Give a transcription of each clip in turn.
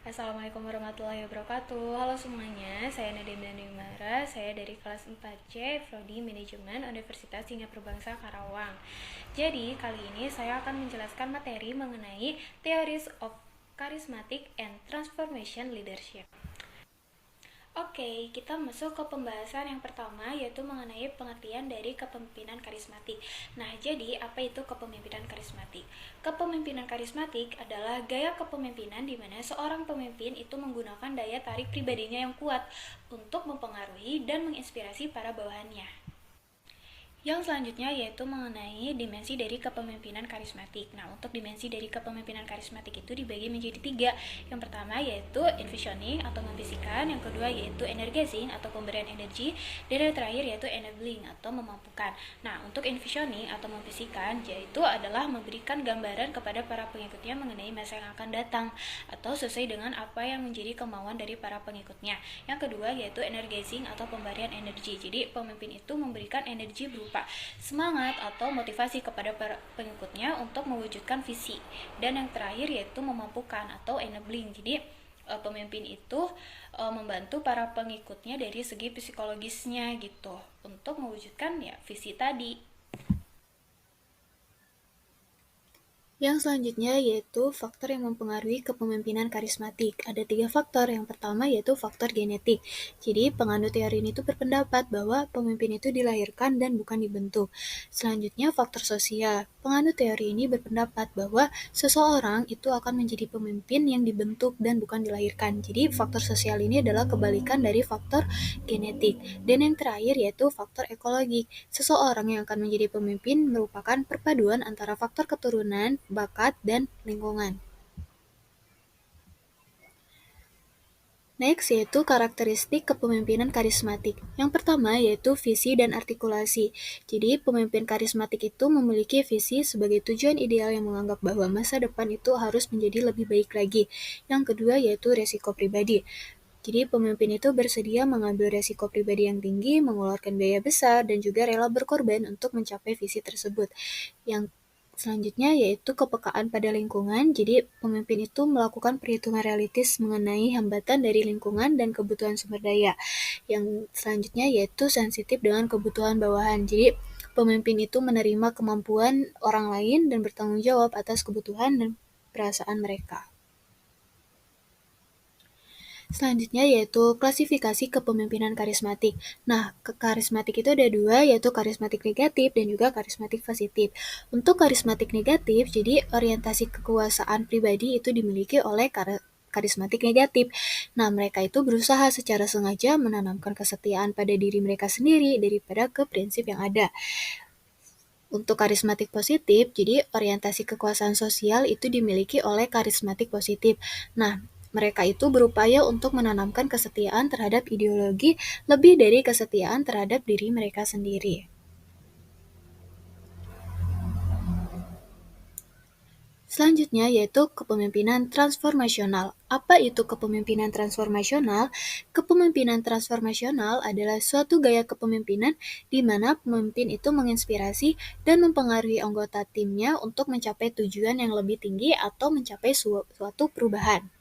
Assalamualaikum warahmatullahi wabarakatuh. Halo semuanya, saya Nadine Danimara. Saya dari kelas 4C Prodi Manajemen Universitas Singapura Bangsa Karawang. Jadi, kali ini saya akan menjelaskan materi mengenai Theories of Charismatic and Transformation Leadership. Oke, kita masuk ke pembahasan yang pertama, yaitu mengenai pengertian dari kepemimpinan karismatik. Nah, jadi apa itu kepemimpinan karismatik? Kepemimpinan karismatik adalah gaya kepemimpinan di mana seorang pemimpin itu menggunakan daya tarik pribadinya yang kuat untuk mempengaruhi dan menginspirasi para bawahannya. Yang selanjutnya yaitu mengenai dimensi dari kepemimpinan karismatik. Nah, untuk dimensi dari kepemimpinan karismatik itu dibagi menjadi 3. Yang pertama yaitu envisioning atau membisikkan, yang kedua yaitu energizing atau pemberian energi, dan yang terakhir yaitu enabling atau memampukan. Nah, untuk envisioning atau membisikkan yaitu adalah memberikan gambaran kepada para pengikutnya mengenai masa yang akan datang atau sesuai dengan apa yang menjadi kemauan dari para pengikutnya. Yang kedua yaitu energizing atau pemberian energi. Jadi, pemimpin itu memberikan energi berupa semangat atau motivasi kepada pengikutnya untuk mewujudkan visi. Dan yang terakhir yaitu memampukan atau enabling. Jadi pemimpin itu membantu para pengikutnya dari segi psikologisnya gitu untuk mewujudkan visi tadi. Yang selanjutnya yaitu faktor yang mempengaruhi kepemimpinan karismatik. Ada 3 faktor. Yang pertama yaitu faktor genetik. Jadi penganut teori ini berpendapat bahwa pemimpin itu dilahirkan dan bukan dibentuk. Selanjutnya faktor sosial. Penganut teori ini berpendapat bahwa seseorang itu akan menjadi pemimpin yang dibentuk dan bukan dilahirkan. Jadi faktor sosial ini adalah kebalikan dari faktor genetik. Dan yang terakhir yaitu faktor ekologik. Seseorang yang akan menjadi pemimpin merupakan perpaduan antara faktor keturunan, bakat, dan lingkungan. Next yaitu karakteristik kepemimpinan karismatik. Yang pertama yaitu visi dan artikulasi. Jadi pemimpin karismatik itu memiliki visi sebagai tujuan ideal yang menganggap bahwa masa depan itu harus menjadi lebih baik lagi. Yang kedua yaitu resiko pribadi. Jadi pemimpin itu bersedia mengambil resiko pribadi yang tinggi, mengeluarkan biaya besar, dan juga rela berkorban untuk mencapai visi tersebut. Yang selanjutnya yaitu kepekaan pada lingkungan. Jadi pemimpin itu melakukan perhitungan realistis mengenai hambatan dari lingkungan dan kebutuhan sumber daya. Yang selanjutnya yaitu sensitif dengan kebutuhan bawahan. Jadi pemimpin itu menerima kemampuan orang lain dan bertanggung jawab atas kebutuhan dan perasaan mereka. Selanjutnya yaitu klasifikasi kepemimpinan karismatik. Nah, karismatik itu ada 2, yaitu karismatik negatif dan juga karismatik positif. Untuk karismatik negatif, jadi orientasi kekuasaan pribadi itu dimiliki oleh karismatik negatif. Nah, mereka itu berusaha secara sengaja menanamkan kesetiaan pada diri mereka sendiri daripada ke prinsip yang ada. Untuk karismatik positif, jadi orientasi kekuasaan sosial itu dimiliki oleh karismatik positif. Nah, mereka itu berupaya untuk menanamkan kesetiaan terhadap ideologi lebih dari kesetiaan terhadap diri mereka sendiri. Selanjutnya yaitu kepemimpinan transformasional. Apa itu kepemimpinan transformasional? Kepemimpinan transformasional adalah suatu gaya kepemimpinan di mana pemimpin itu menginspirasi dan mempengaruhi anggota timnya untuk mencapai tujuan yang lebih tinggi atau mencapai suatu perubahan.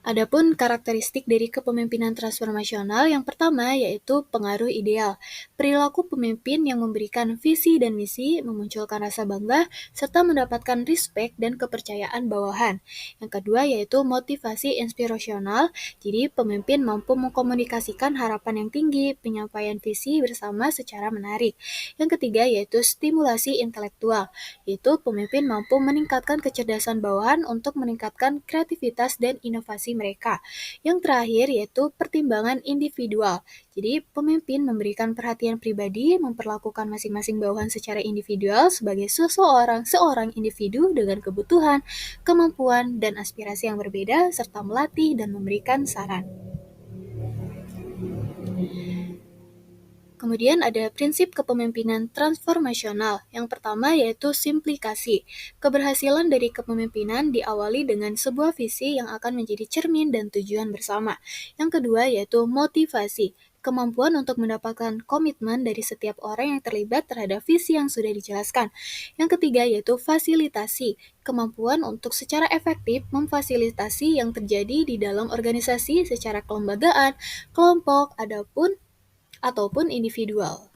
Adapun karakteristik dari kepemimpinan transformasional yang pertama yaitu pengaruh ideal. Perilaku pemimpin yang memberikan visi dan misi, memunculkan rasa bangga, serta mendapatkan respek dan kepercayaan bawahan. Yang kedua yaitu motivasi inspirasional, jadi pemimpin mampu mengkomunikasikan harapan yang tinggi, penyampaian visi bersama secara menarik. Yang ketiga yaitu stimulasi intelektual, yaitu pemimpin mampu meningkatkan kecerdasan bawahan untuk meningkatkan kreativitas dan inovasi mereka. Yang terakhir yaitu pertimbangan individual. Jadi pemimpin memberikan perhatian pribadi, memperlakukan masing-masing bawahan secara individual sebagai seorang individu dengan kebutuhan, kemampuan, dan aspirasi yang berbeda, serta melatih dan memberikan saran. Kemudian ada prinsip kepemimpinan transformasional. Yang pertama yaitu simplikasi. Keberhasilan dari kepemimpinan diawali dengan sebuah visi yang akan menjadi cermin dan tujuan bersama. Yang kedua yaitu motivasi. kemampuan untuk mendapatkan komitmen dari setiap orang yang terlibat terhadap visi yang sudah dijelaskan. Yang ketiga yaitu fasilitasi, kemampuan untuk secara efektif memfasilitasi yang terjadi di dalam organisasi secara kelembagaan, kelompok, ataupun individual.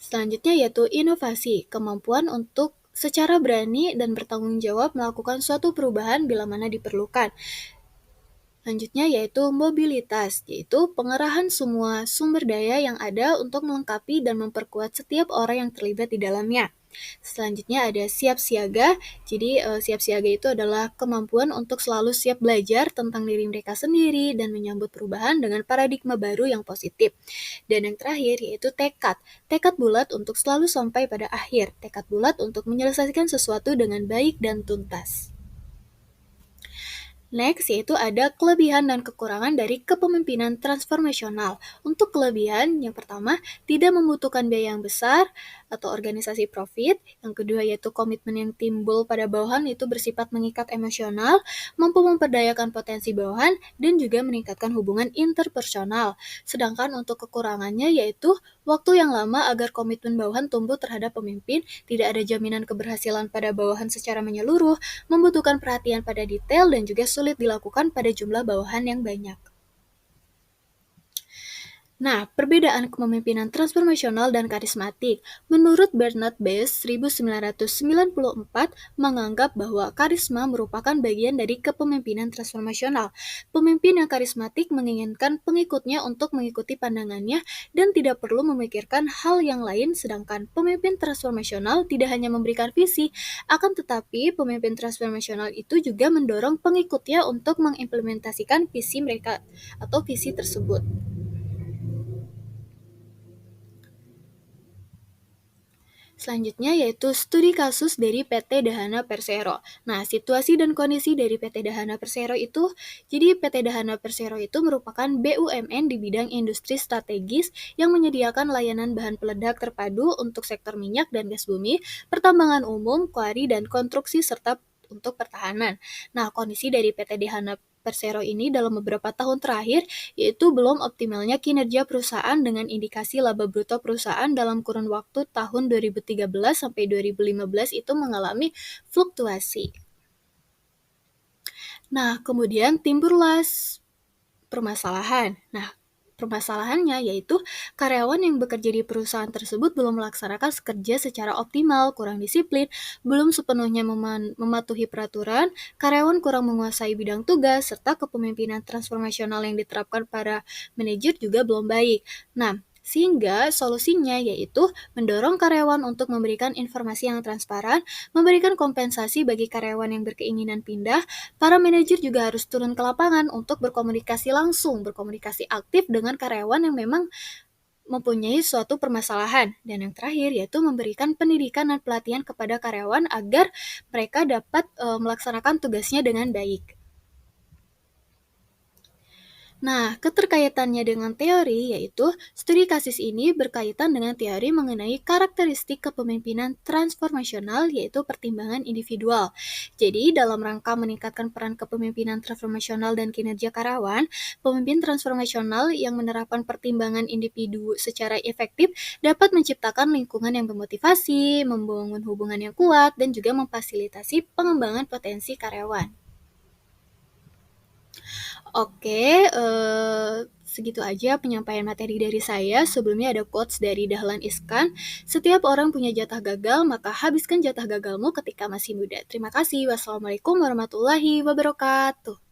Selanjutnya yaitu inovasi, kemampuan untuk secara berani dan bertanggung jawab melakukan suatu perubahan bila mana diperlukan. Selanjutnya yaitu mobilitas, yaitu pengerahan semua sumber daya yang ada untuk melengkapi dan memperkuat setiap orang yang terlibat di dalamnya. Selanjutnya ada siap siaga. Jadi siap siaga itu adalah kemampuan untuk selalu siap belajar tentang diri mereka sendiri dan menyambut perubahan dengan paradigma baru yang positif. Dan yang terakhir yaitu tekad. Tekad bulat untuk selalu sampai pada akhir. Tekad bulat untuk menyelesaikan sesuatu dengan baik dan tuntas. Next, yaitu ada kelebihan dan kekurangan dari kepemimpinan transformasional. Untuk kelebihan, yang pertama, tidak membutuhkan biaya yang besar atau organisasi profit. Yang kedua, yaitu komitmen yang timbul pada bawahan itu bersifat mengikat emosional, mampu memperdayakan potensi bawahan, dan juga meningkatkan hubungan interpersonal. Sedangkan untuk kekurangannya, yaitu waktu yang lama agar komitmen bawahan tumbuh terhadap pemimpin, tidak ada jaminan keberhasilan pada bawahan secara menyeluruh, membutuhkan perhatian pada detail, dan juga sulit dilakukan pada jumlah bawahan yang banyak. Nah, perbedaan kepemimpinan transformasional dan karismatik. Menurut Bernard Bass 1994 menganggap bahwa karisma merupakan bagian dari kepemimpinan transformasional. Pemimpin yang karismatik menginginkan pengikutnya untuk mengikuti pandangannya dan tidak perlu memikirkan hal yang lain, sedangkan pemimpin transformasional tidak hanya memberikan visi, akan tetapi pemimpin transformasional itu juga mendorong pengikutnya untuk mengimplementasikan visi mereka atau visi tersebut. Selanjutnya yaitu studi kasus dari PT Dahana Persero. Nah, situasi dan kondisi dari PT Dahana Persero itu, jadi PT Dahana Persero itu merupakan BUMN di bidang industri strategis yang menyediakan layanan bahan peledak terpadu untuk sektor minyak dan gas bumi, pertambangan umum, kuari, dan konstruksi serta untuk pertahanan. Nah, kondisi dari PT Dahana Persero ini dalam beberapa tahun terakhir yaitu belum optimalnya kinerja perusahaan dengan indikasi laba bruto perusahaan dalam kurun waktu tahun 2013 sampai 2015 itu mengalami fluktuasi. Nah, kemudian timbullah permasalahan. Nah, permasalahannya yaitu karyawan yang bekerja di perusahaan tersebut belum melaksanakan kerja secara optimal, kurang disiplin, belum sepenuhnya mematuhi peraturan, karyawan kurang menguasai bidang tugas, serta kepemimpinan transformasional yang diterapkan para manajer juga belum baik. Nah, sehingga solusinya yaitu mendorong karyawan untuk memberikan informasi yang transparan, memberikan kompensasi bagi karyawan yang berkeinginan pindah. Para manajer juga harus turun ke lapangan untuk berkomunikasi langsung, berkomunikasi aktif dengan karyawan yang memang mempunyai suatu permasalahan. Dan yang terakhir yaitu memberikan pendidikan dan pelatihan kepada karyawan agar mereka dapat melaksanakan tugasnya dengan baik. Nah, keterkaitannya dengan teori yaitu studi kasus ini berkaitan dengan teori mengenai karakteristik kepemimpinan transformasional yaitu pertimbangan individual. Jadi, dalam rangka meningkatkan peran kepemimpinan transformasional dan kinerja karyawan, pemimpin transformasional yang menerapkan pertimbangan individu secara efektif dapat menciptakan lingkungan yang bermotivasi, membangun hubungan yang kuat, dan juga memfasilitasi pengembangan potensi karyawan. Oke, segitu aja penyampaian materi dari saya. Sebelumnya ada quotes dari Dahlan Iskan, "Setiap orang punya jatah gagal, maka habiskan jatah gagalmu ketika masih muda." Terima kasih. Wassalamualaikum warahmatullahi wabarakatuh.